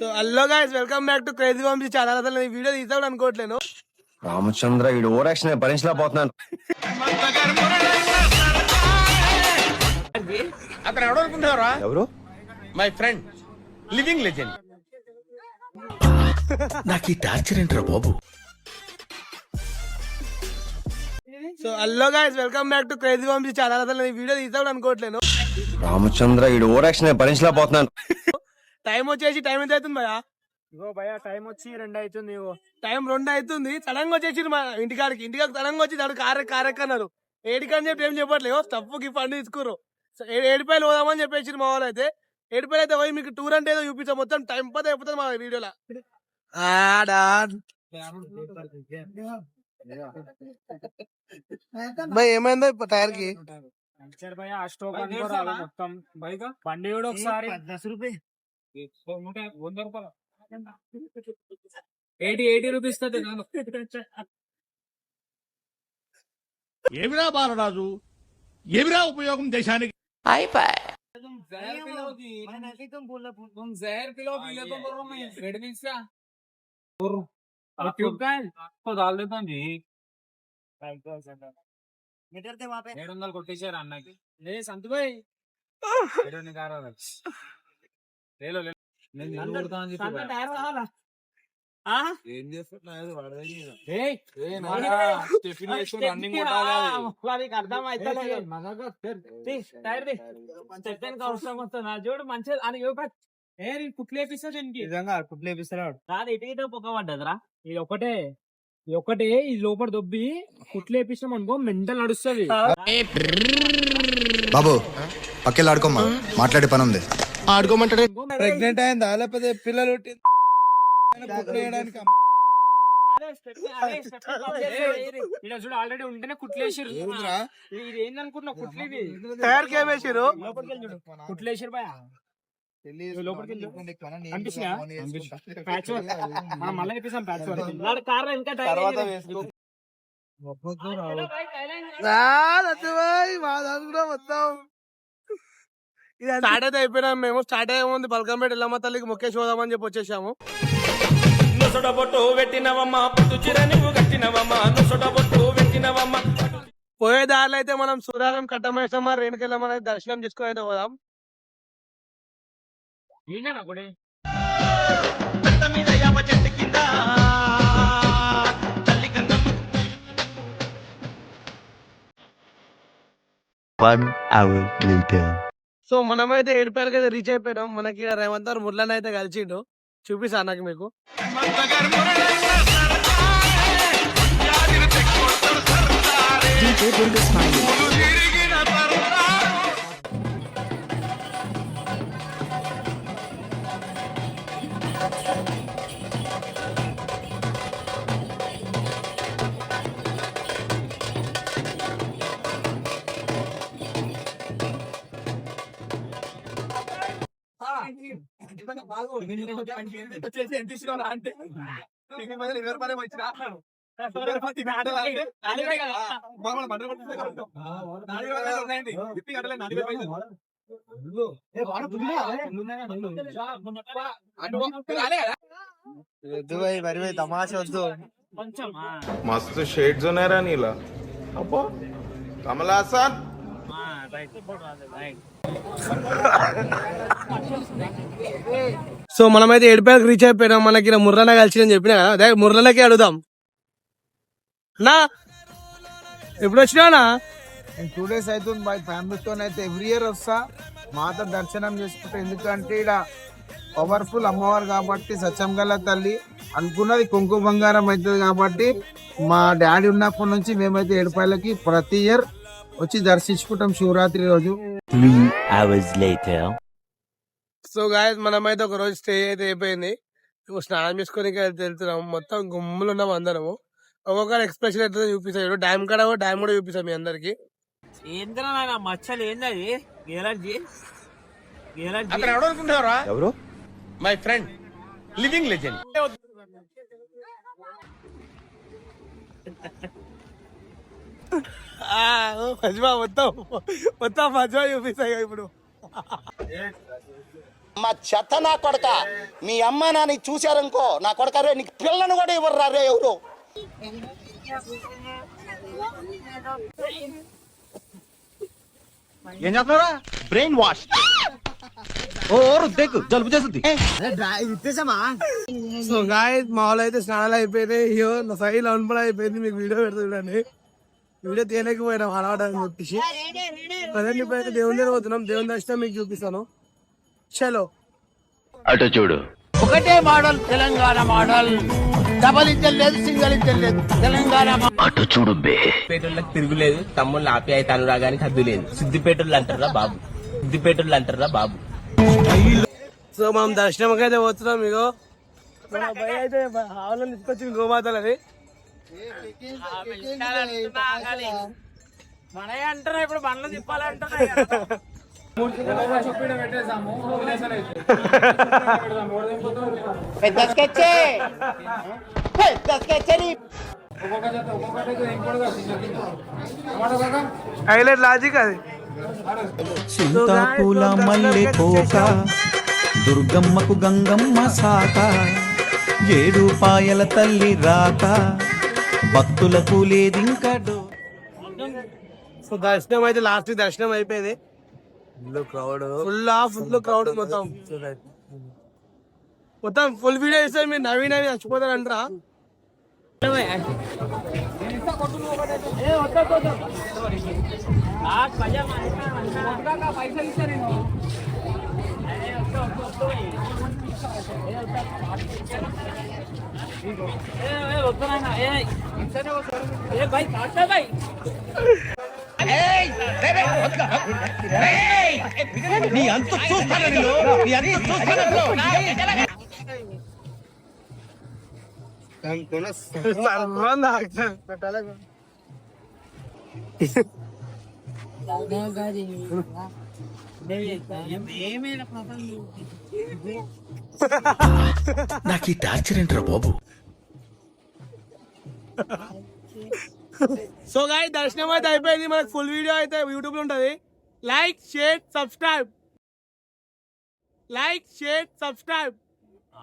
So hello guys, welcome back to crazy Vamsi channel. అసలు ఈ video తీసాడు అనుకోవట్లేను. రామచంద్ర ఈ ఓవరాక్షన్ భరించలేకపోతున్నాను. అతను ఎవడు అనుకుంటున్నారా? ఎవరు? My friend, living legend. నాకు ఈ టార్చర్ ఏంట్రా బాబు. So hello guys, welcome back to crazy Vamsi channel. అసలు ఈ వీడియో తీసాడు అనుకోవట్లేను. రామచంద్ర ఈ ఓవరాక్షన్ భరించలేకపోతున్నాను. టైం వచ్చేసి టైం ఎంత అవుతుంది భయ? ఇగో భయ టైం వచ్చి 2 అవుతుంది. టైం 2 అవుతుంది. సడన్ గా వచ్చేసి మా ఇంటికాడికి సడన్ గా వచ్చి దాడు కారెక్కన్నారు. ఏడికని చెప్పి ఏం చెప్పట్లేదు. స్టఫ్కి ఫండ్ తీసుకురు. ఏడిపాయలు పోదామని చెప్పేసి మా వాళ్ళు అయితే ఏడిపాయలు అయితే పోయి మీకు టూర్ అంటే ఏదో చూపించాం. మొత్తం టైం పది అయిపోతుంది మా వీడియోలో. ఏమైందో టైర్ కి మొత్తం బండి కూడా ఒకసారి 80 రూపీస్. ఏమిరా బాలరాజు, ఏమిరా ఉపయోగం దేశానికి? కొట్టేశారు అన్నకి. సంతుబాయ్ చూడు మంచిగా కుట్లేపిస్తాడు. నిజంగా కుట్లేపిస్తాడు. కాదు ఇటు పొగ పడ్డదిరా. ఇది ఒకటే ఈ లోపల దొబ్బి కుట్లేపిస్తాం అనుకో మెంటల్ నడుస్తుంది. బాబు పక్కెళ్ళి ఆడుకోమ్మా, మాట్లాడే పని ఉంది. ఆడుకోమంటాడే. ప్రెగ్నెంట్ అయిందా లేకపోతే పిల్లలు చూడు ఆల్రెడీ ఉంటేనే కుట్లేసారు. ఇది ఏందనుకుంటున్నా కుట్లు ఇవి టైర్ కేమేసారు. కుట్లేసారు బాయ్. మళ్ళీ చెప్పేసాం కార్ ఇంకా స్టార్ట్ అయితే అయిపోయినాం మేము. స్టార్ట్ అయ్యే ముందు బల్కంపేట ఎల్లమ్మ తల్లికి మొక్కేసి పోదామని చెప్పి వచ్చేసాము. పోయే దారిలో అయితే మనం సూర్యారం కట్టమేస్తామా రేణుకెళ్ళమ్మ దర్శనం చేసుకుని అయితే పోదాం. గుడి 1 hour later. సో మనమైతే ఏడుపేరుకి అయితే రీచ్ అయిపోయాం. మనకి రేవంత్ గారు మురళని అయితే కలిసిండు. చూపిస్తా నాకు మీకు. తమాషా వద్దు. मस्त शेड्स ఉన్నాయి రా నీలా. అబ్బో కమల్ హాసన్. సో మనమైతే ఏడుపేరుకి రీచ్ అయిపోయినాం. మనకి ముర్రన కలిసి అని చెప్పినా కదా, ముర్రలకే అడుగుదాం. నా ఎప్పుడు వచ్చినానా? 2 days అవుతుంది బాయ్. ఫ్యామిలీతో అయితే ఎవ్రీ ఇయర్ వస్తా, మాత దర్శనం చేసుకుంటా. ఎందుకంటే ఇక్కడ పవర్ఫుల్ అమ్మవారు కాబట్టి, సత్యం గల తల్లి అనుకున్నది కుంకు బంగారం అవుతుంది కాబట్టి, మా డాడీ ఉన్నప్పటి నుంచి మేమైతే ఏడుపాయలకి ప్రతి ఇయర్ వచ్చి దర్శించుకుంటాం శివరాత్రి రోజు. 3 hours later. సో గాయస్ మనమైతే ఒక రోజు స్టే అయితే అయిపోయింది. స్నానం చేసుకొని వెళ్తున్నాము. మొత్తం గుమ్ములు ఉన్నాము అందరము. ఒక్కొక్కరు ఎక్స్ప్రెషన్ అయితే చూపిస్తాడు. డ్యామ్ కూడా చూపిస్తాం మీ అందరికి. ఏంద్రా మచ్చలు ఏంది ఎలర్జీ. అతను ఎవడు అనుకుంటున్నారా? ఎవరు? My friend, living legend. మజ్మా మొత్తం మజ్మా చూపిస్తాయి ఇప్పుడు. మా చెత్త నా కొడక మీ అమ్మ నాన్న చూశారనుకో నా కొడక రే నీకు పిల్లను కూడా ఇవ్వరు రే ఎవరు. ఏం చేస్తున్నారా? Brain wash. ఓ రుద్దేకు జలుబు చేస్తుంది. సో గాయస్ మా వాళ్ళు అయితే స్నానాలు అయిపోయినాయి. అయ్యో నా సైడ్ అనుపడ అయిపోయింది. మీకు వీడియో పెడుతూ చూడండి. వీడియో తీయలేకపోయినాం అలవాటు అని చెప్పేసి. ప్రజెంట్ ఇప్పుడైతే దేవుని దగ్గర పోతున్నాం. దేవుని దర్శనం మీకు చూపిస్తాను. చలో అటు చూడు. ఒకటే model Telangana model. Double engine లేదు, సింగిల్ ఇంజన్ లేదు. తెలంగాణ అటు చూడు బే. సిద్దిపేటలకు తిరుగులేదు, తమ్ముళ్ళు ఆప్యాయత అనురాగానికి హద్దు లేదు. సిద్దిపేటలు అంటారా బాబు, సిద్దిపేటలు అంటారా బాబు. సో మనం దర్శనంకి అయితే పోతున్నాం. ఇగో మన భయ అయితే ఆవులను తీసుకొచ్చింది గోమాతలని. మన అంటారా ఇప్పుడు బండ్లు తిప్పాలంటారా. హైలైట్ లాజిక్ అది. చింతాపూల మల్లె కోక దుర్గమ్మకు గంగమ్మ సాక ఏడు పాయల తల్లి రాక భక్తులకు లేదింకా సో దర్శనం అయితే లాస్ట్ దర్శనం అయిపోయింది. ఫుల్ క్రౌడ్ మొత్తం ఫుల్ వీడియో ఇస్తే మీరు నవ్వి చచ్చిపోతారు అంటారా. నీ అంత చూస్తాను నేను. నీ అంత చూస్తాను. నాకు ఈ టార్చర్ ఏంట్రా బాబు. సో గాయ్స్ దర్శనం అయితే అయిపోయింది. మనకు ఫుల్ వీడియో అయితే యూట్యూబ్ లో ఉంటది. Like share subscribe.